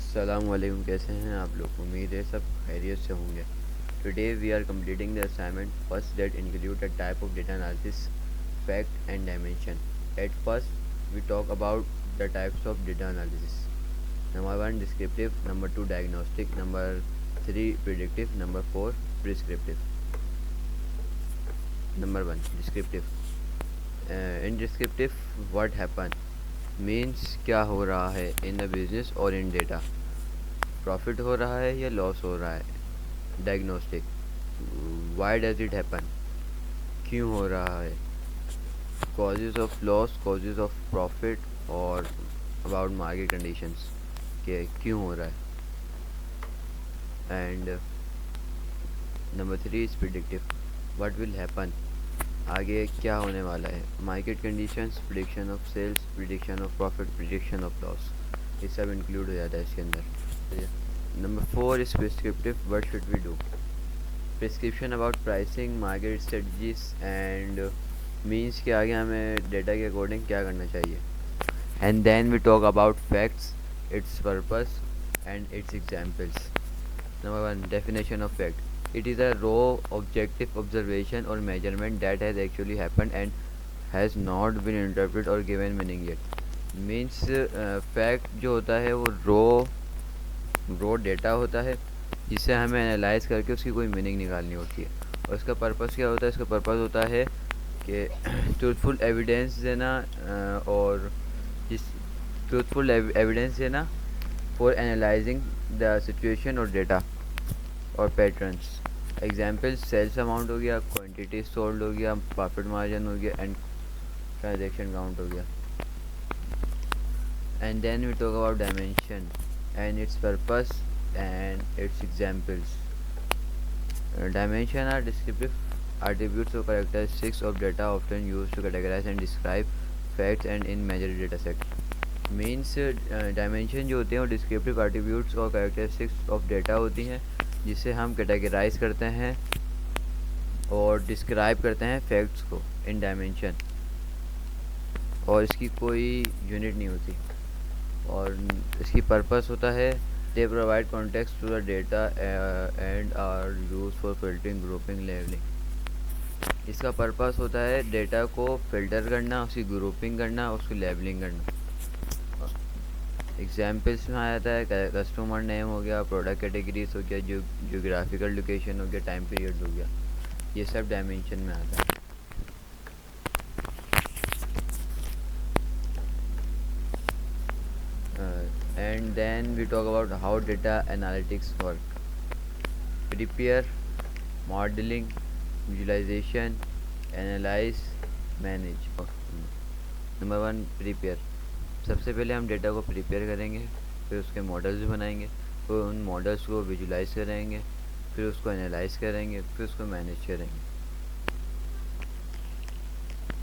अस्सलामुअलैकुम, कैसे हैं आप लोग। उम्मीद है सब खैरियत से होंगे। Today we are completing the assignment first that include the type of data analysis, fact and dimension. At first we talk about the types of data analysis. Number 1 descriptive, number 2 diagnostic, number 3 predictive, number 4 prescriptive. Number 1 descriptive. In descriptive what happen means क्या हो रहा है in the business और इन data, profit हो रहा है या loss हो रहा है। Diagnostic, why does it happen, क्यों हो रहा है। Causes of loss, causes of profit और अबाउट मार्केट कंडीशंस, के क्यों हो रहा है। And number 3 is predictive, what will happen, आगे क्या होने वाला है। Market conditions, prediction of sales, prediction of profit, prediction of loss, ये सब इंक्लूड हो जाता है इसके अंदर। Number 4 is prescriptive, what should we do. Prescription about pricing, market strategies and means के आगे हमें डेटा के अकॉर्डिंग क्या करना चाहिए। And then we talk about facts, its purpose and its examples. Number 1 definition of fact, it is a raw objective observation or measurement that has actually happened and has not been interpreted or given meaning yet। Means fact जो होता है वो रो data होता है जिसे हमें analyse करके उसकी कोई मीनिंग निकालनी होती है। और इसका पर्पस क्या होता है, इसका पर्पस होता है कि ट्रूथफुल एविडेंस देना और जिस ट्रूथफुल एविडेंस देना फॉर एनालाइजिंग द सिचुएशन और डेटा और पैटर्न्स। एग्जाम्पल सेल्स अमाउंट हो गया, क्वांटिटी सोल्ड हो गया, प्रॉफिट मार्जिन हो गया एंड ट्रांजैक्शन काउंट हो गया। And then we talk about dimension and its purpose and its examples. Dimension are descriptive attributes or characteristics of data often used to categorize and describe facts and in measured data set। Means dimension जो होते हैं वो descriptive attributes और characteristics of data होती हैं जिसे हम categorise करते हैं और डिस्क्राइब करते हैं फैक्ट्स को इन डायमेंशन, और इसकी कोई यूनिट नहीं होती। और इसकी पर्पस होता है they provide context to the data and are use for filtering, grouping, labelling. इसका पर्पस होता है डेटा को फिल्टर करना, उसकी ग्रुपिंग करना, उसकी लेबलिंग करना। एग्जाम्पल्स में आ जाता है कस्टमर नेम हो गया, प्रोडक्ट कैटेगरीज हो गया, जियोग्राफिकल लोकेशन हो गया, टाइम पीरियड हो गया, ये सब डायमेंशन में आता है। And then we talk about how data analytics work. Prepare, modelling, visualisation, analyse, manage. Number 1 prepare, सबसे पहले हम डेटा को प्रिपेयर करेंगे, फिर उसके मॉडल्स बनाएंगे, फिर उन मॉडल्स को विजुलाइज करेंगे, फिर उसको एनालाइज करेंगे, फिर उसको मैनेज करेंगे।